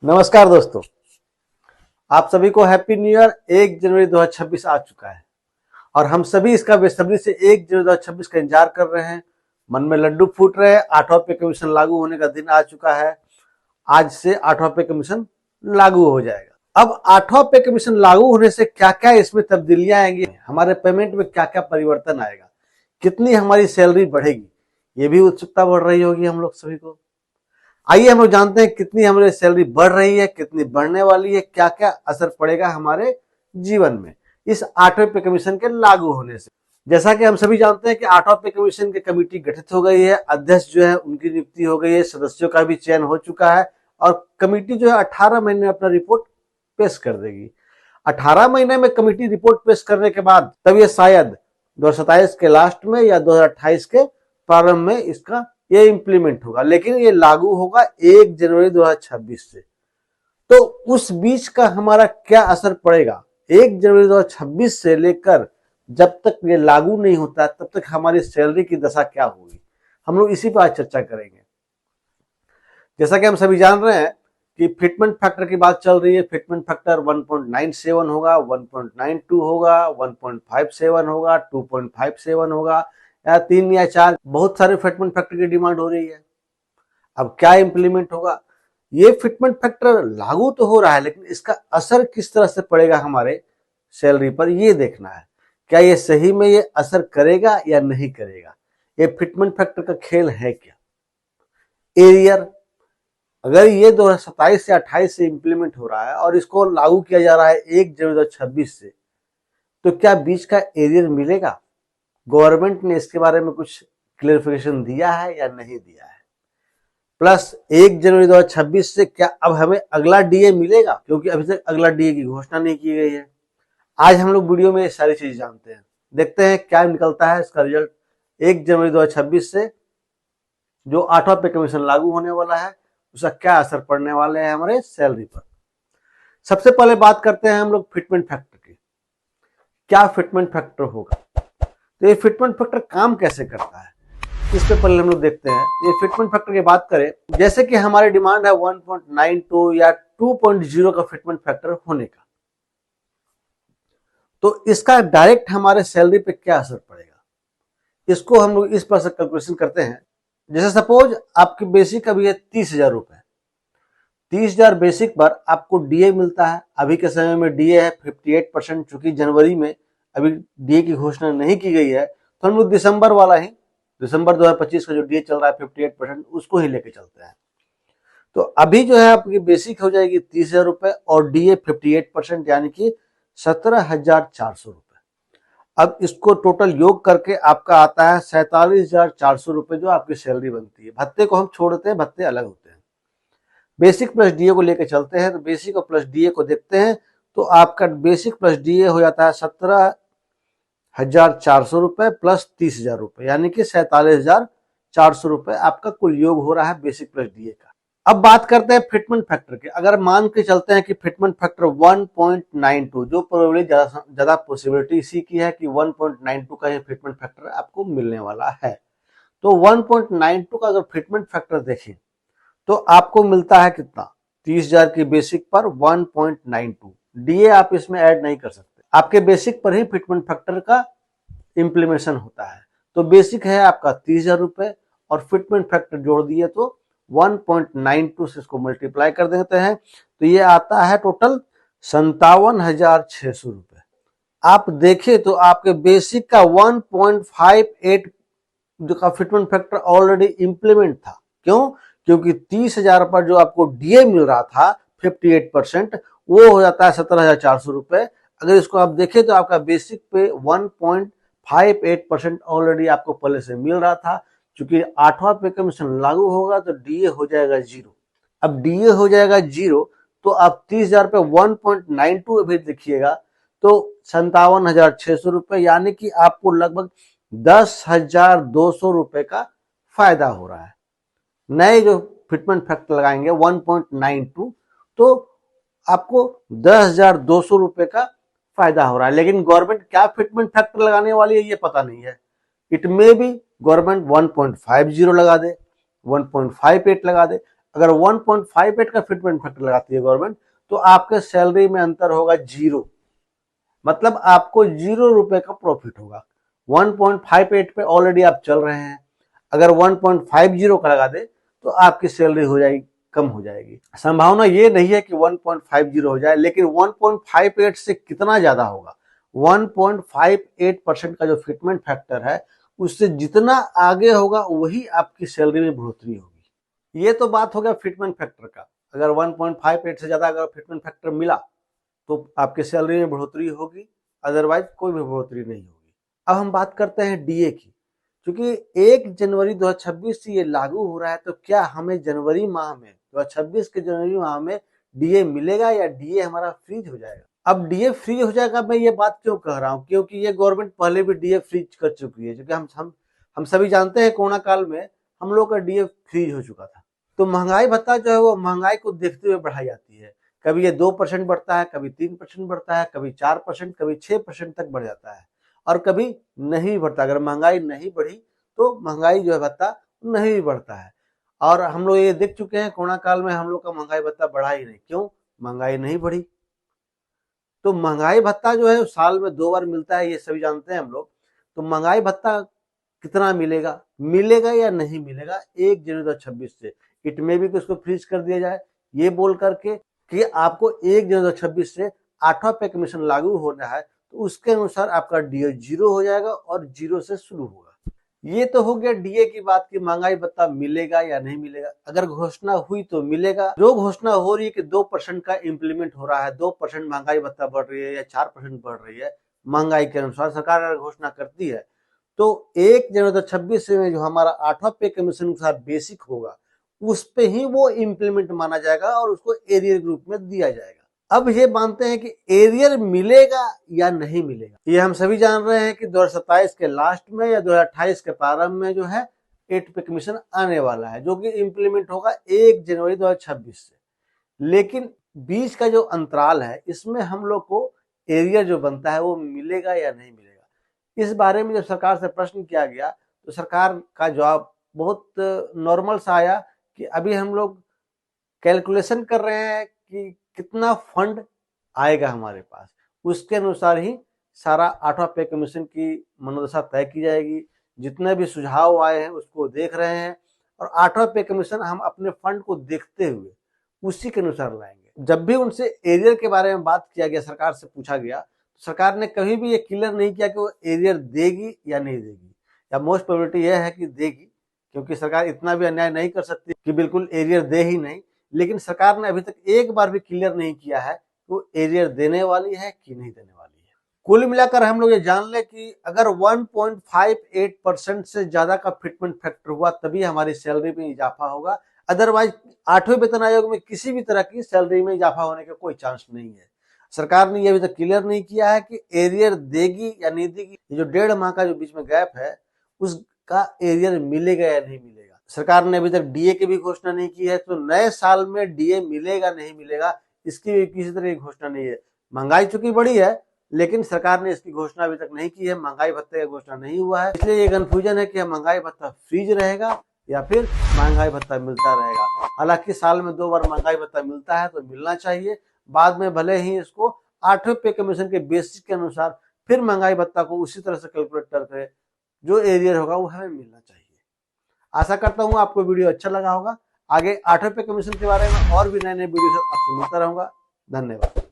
नमस्कार दोस्तों, आप सभी को हैप्पी न्यू ईयर। 1 जनवरी 2026 आ चुका है और हम सभी इसका बेसब्री से 1 जनवरी 2026 का इंतजार कर रहे हैं। मन में लड्डू फूट रहे हैं। 8वां पे कमीशन लागू होने का दिन आ चुका है। आज से 8वां पे कमीशन लागू हो जाएगा। अब 8वां पे कमीशन लागू होने से क्या क्या इसमें तब्दीलियां आएंगी, हमारे पेमेंट में क्या क्या परिवर्तन आएगा, कितनी हमारी सैलरी बढ़ेगी, ये भी उत्सुकता बढ़ रही होगी हम लोग सभी को। आइए हम लोग जानते हैं कितनी हमारी सैलरी बढ़ रही है, कितनी बढ़ने वाली है, क्या क्या असर पड़ेगा हमारे जीवन में इस 8वें पे कमीशन के लागू होने से। जैसा कि हम सभी जानते हैं कि 8वां पे कमीशन की कमेटी गठित हो गई है, अध्यक्ष जो है उनकी नियुक्ति हो गई है, सदस्यों का भी चयन हो चुका है और कमेटी जो है 18 महीने में अपना रिपोर्ट पेश कर देगी। 18 महीने में कमेटी रिपोर्ट पेश करने के बाद तब ये शायद 2027 के लास्ट में या 2028 के प्रारंभ में इसका ये इंप्लीमेंट होगा, लेकिन ये लागू होगा 1 जनवरी 2026 से। तो उस बीच का हमारा क्या असर पड़ेगा, 1 जनवरी 2026 से लेकर जब तक ये लागू नहीं होता तब तक हमारी सैलरी की दशा क्या होगी, हम लोग इसी पर आज चर्चा करेंगे। जैसा कि हम सभी जान रहे हैं कि फिटमेंट फैक्टर की बात चल रही है। फिटमेंट फैक्टर 1.97 होगा, 1.92 होगा, 1.57 होगा, 2.57 होगा या 3 या 4, बहुत सारे फिटमेंट फैक्टर की डिमांड हो रही है। अब क्या इंप्लीमेंट होगा, ये फिटमेंट फैक्टर लागू तो हो रहा है लेकिन इसका असर किस तरह से पड़ेगा हमारे सैलरी पर, ये देखना है। क्या ये सही में ये असर करेगा या नहीं करेगा, ये फिटमेंट फैक्टर का खेल है क्या। एरियर अगर ये 2027 या 28 से इंप्लीमेंट हो रहा है और इसको लागू किया जा रहा है 1 जनवरी 2026 से, तो क्या बीच का एरियर मिलेगा। गवर्नमेंट ने इसके बारे में कुछ क्लेरिफिकेशन दिया है या नहीं दिया है। प्लस 1 जनवरी 2026 से क्या अब हमें अगला डीए मिलेगा, क्योंकि अभी तक अगला डीए की घोषणा नहीं की गई है। आज हम लोग वीडियो में ये सारी चीज जानते हैं, देखते हैं क्या निकलता है इसका रिजल्ट। 1 जनवरी 2026 से जो 8वां पे कमीशन लागू होने वाला है उसका क्या असर पड़ने वाले हैं हमारे सैलरी पर। सबसे पहले बात करते हैं हम लोग फिटमेंट फैक्टर की। क्या फिटमेंट फैक्टर होगा, तो ये फिटमेंट फैक्टर काम कैसे करता है इससे पहले हम लोग देखते हैं। ये फिटमेंट फैक्टर की बात करें, जैसे कि हमारी डिमांड है 1.92 या 2.0 का फिटमेंट फैक्टर होने का, तो इसका डायरेक्ट हमारे सैलरी पे क्या असर पड़ेगा, इसको हम लोग इस पर से कैलकुलेशन करते हैं। जैसे सपोज आपकी बेसिक अभी है 30,000 रुपए, 30,000 बेसिक पर आपको डीए मिलता है। अभी के समय में डीए है 58%, चूंकि जनवरी में अभी डीए की घोषणा नहीं की गई है तो हम लोग दिसंबर वाला ही, दिसंबर 2025 का जो डीए चल रहा है 58%, उसको ही लेके चलते हैं। तो अभी जो है आपकी बेसिक हो जाएगी 30,000 रुपए और डीए 58% यानी कि 17,400 रुपए। अब इसको टोटल योग करके आपका आता है 47,400 रुपए जो आपकी सैलरी बनती है। भत्ते को हम छोड़ देते हैं, भत्ते अलग होते हैं। बेसिक प्लस डीए को लेकर चलते हैं, तो बेसिक और प्लस डीए को देखते हैं तो आपका बेसिक प्लस डीए हो जाता है 17,400 रुपए प्लस 30,000 रुपए, यानी कि 47,400 रुपए आपका कुल योग हो रहा है बेसिक प्लस डीए का। अब बात करते हैं फिटमेंट फैक्टर की। अगर मान के चलते हैं कि फिटमेंट फैक्टर 1.92, जो प्रोबेबली ज्यादा पॉसिबिलिटी इसी की है कि 1.92 का ये फिटमेंट फैक्टर आपको मिलने वाला है। तो 1.92 का अगर फिटमेंट फैक्टर देखें तो आपको मिलता है कितना, 30,000 की बेसिक पर 1.92। डीए आप इसमें ऐड नहीं कर सकते, आपके बेसिक पर ही फिटमेंट फैक्टर का इंप्लीमेंटेशन होता है। तो बेसिक है आपका 30,000 रुपए और फिटमेंट फैक्टर जोड़ दिए तो 1.92 से इसको मल्टीप्लाई कर देते हैं तो ये आता है टोटल 57,600 रुपए। आप देखें तो आपके बेसिक का 1.58 जो का फिटमेंट फैक्टर ऑलरेडी इंप्लीमेंट था। क्यों, क्योंकि 30,000 पर जो आपको डीए मिल रहा था 58%, वो हो जाता है 17,400 रुपए। अगर इसको आप देखें तो आपका बेसिक पे 1.58% ऑलरेडी आपको पहले से मिल रहा था। चूंकि 8वां पे कमीशन लागू होगा तो डीए हो जाएगा 0। अब डीए हो जाएगा 0 तो आप 30,000 पे 1.92 भी देखिएगा तो 57,600 रुपए, यानी कि आपको लगभग 10,200 रुपए का फायदा हो रहा है। नए जो फिटमेंट फैक्टर लगाएंगे 1.92 तो आपको 10,200 रुपए का फायदा हो रहा है। लेकिन गवर्नमेंट क्या फिटमेंट फैक्टर लगाने वाली है ये पता नहीं है। इट मे बी गवर्नमेंट 1.50 लगा दे, 1.58 लगा दे। अगर 1.58 का फिटमेंट फैक्टर लगाती है गवर्नमेंट तो आपके सैलरी में अंतर होगा 0, मतलब आपको 0 रुपए का प्रॉफिट होगा। 1.58 पे ऑलरेडी आप चल रहे हैं, अगर 1.50 का लगा दे तो आपकी सैलरी हो जाएगी, कम हो जाएगी। संभावना ये नहीं है कि 1.50 हो जाए, लेकिन 1.58 से कितना ज्यादा होगा, 1.58% का जो फिटमेंट फैक्टर है उससे जितना आगे होगा वही आपकी सैलरी में बढ़ोतरी होगी। ये तो बात हो गया फिटमेंट फैक्टर का, अगर 1.58 से ज्यादा अगर फिटमेंट फैक्टर मिला तो आपकी सैलरी में बढ़ोतरी होगी, अदरवाइज कोई भी बढ़ोतरी नहीं होगी। अब हम बात करते हैं डीए की। क्योंकि 1 जनवरी 2026 से ये लागू हो रहा है, तो क्या हमें जनवरी माह में 2026 के जनवरी माह में डीए मिलेगा या डीए हमारा फ्रीज हो जाएगा? अब डीए फ्री हो जाएगा, मैं ये बात क्यों कह रहा हूँ, क्योंकि ये गवर्नमेंट पहले भी डीए फ्रीज कर चुकी है। क्योंकि हम सभी जानते हैं कोरोना काल में हम लोग का डीए फ्रीज हो चुका था। तो महंगाई भत्ता जो है वो महंगाई को देखते हुए बढ़ाई जाती है। कभी ये 2% बढ़ता है, कभी 3% बढ़ता है, कभी 4%, कभी 6% तक बढ़ जाता है, और कभी नहीं बढ़ता। अगर महंगाई नहीं बढ़ी तो महंगाई जो है भत्ता नहीं भी बढ़ता है। और हम लोग ये देख चुके हैं कोरोना काल में हम लोग का महंगाई भत्ता बढ़ा ही नहीं। क्यों? महंगाई नहीं बढ़ी। तो महंगाई भत्ता जो है साल में 2 बार मिलता है, ये सभी जानते हैं हम लोग। तो महंगाई भत्ता कितना मिलेगा, मिलेगा या नहीं मिलेगा 1 जनवरी 2026 से? इट में भी कि उसको फ्रीज कर दिया जाए, ये बोल करके कि आपको 1 जनवरी 2026 से 8वां पे कमीशन लागू होना है, तो उसके अनुसार आपका डीए 0 हो जाएगा और 0 से शुरू होगा। ये तो हो गया डीए की बात की महंगाई भत्ता मिलेगा या नहीं मिलेगा। अगर घोषणा हुई तो मिलेगा। जो घोषणा हो रही है कि 2% का इंप्लीमेंट हो रहा है, 2% महंगाई भत्ता बढ़ रही है या 4% बढ़ रही है, महंगाई के अनुसार सरकार अगर घोषणा करती है तो 1 जनवरी 2026 में जो हमारा 8वां पे कमीशन अनुसार बेसिक होगा उस पे ही वो इंप्लीमेंट माना जाएगा और उसको एरियर ग्रुप में दिया जाएगा। अब ये मानते हैं कि एरियर मिलेगा या नहीं मिलेगा। ये हम सभी जान रहे हैं कि 2027 के लास्ट में या 2028 के प्रारंभ में जो है 8 पे कमीशन आने वाला है, जो कि इंप्लीमेंट होगा 1 जनवरी 2026 से। लेकिन बीच का जो अंतराल है इसमें हम लोग को एरियर जो बनता है वो मिलेगा या नहीं मिलेगा। इस बारे में जब सरकार से प्रश्न किया गया तो सरकार का जवाब बहुत नॉर्मल सा आया कि अभी हम लोग कैलकुलेशन कर रहे हैं कि कितना फंड आएगा हमारे पास, उसके अनुसार ही सारा 8वां पे कमीशन की मनोदशा तय की जाएगी। जितने भी सुझाव आए हैं उसको देख रहे हैं और 8वां पे कमीशन हम अपने फंड को देखते हुए उसी के अनुसार लाएंगे। जब भी उनसे एरियर के बारे में बात किया गया, सरकार से पूछा गया, तो सरकार ने कभी भी ये क्लियर नहीं किया कि वो एरियर देगी या नहीं देगी, या मोस्ट प्रोबेबिलिटी यह है कि देगी, क्योंकि सरकार इतना भी अन्याय नहीं कर सकती कि बिल्कुल एरियर दे ही नहीं। लेकिन सरकार ने अभी तक एक बार भी क्लियर नहीं किया है कि वो एरियर देने वाली है कि नहीं देने वाली है। कुल मिलाकर हम लोग ये जान ले कि अगर 1.58% से ज्यादा का फिटमेंट फैक्टर हुआ तभी हमारी सैलरी में इजाफा होगा, अदरवाइज 8वें वेतन आयोग में किसी भी तरह की सैलरी में इजाफा होने का कोई चांस नहीं है। सरकार ने यह अभी तक क्लियर नहीं किया है कि एरियर देगी या नहीं देगी। ये जो 1.5 माह का जो बीच में गैप है उसका एरियर मिलेगा या नहीं मिलेगा। सरकार ने अभी तक डीए की भी घोषणा नहीं की है, तो नए साल में डीए मिलेगा नहीं मिलेगा इसकी भी किसी तरह की घोषणा नहीं है। महंगाई चूंकि बढ़ी है लेकिन सरकार ने इसकी घोषणा अभी तक नहीं की है, महंगाई भत्ते का घोषणा नहीं हुआ है, इसलिए ये कंफ्यूजन है कि महंगाई भत्ता फ्रीज रहेगा या फिर महंगाई भत्ता मिलता रहेगा। हालांकि साल में 2 बार महंगाई भत्ता मिलता है तो मिलना चाहिए, बाद में भले ही इसको 8वें पे कमीशन के बेसिस के अनुसार फिर महंगाई भत्ता को उसी तरह से कैलकुलेट करके जो एरियर होगा वो हमें मिलना चाहिए। आशा करता हूँ आपको वीडियो अच्छा लगा होगा। आगे 8वें पे कमीशन के बारे में और भी नए नए वीडियो आपसे मिलता रहूंगा। धन्यवाद।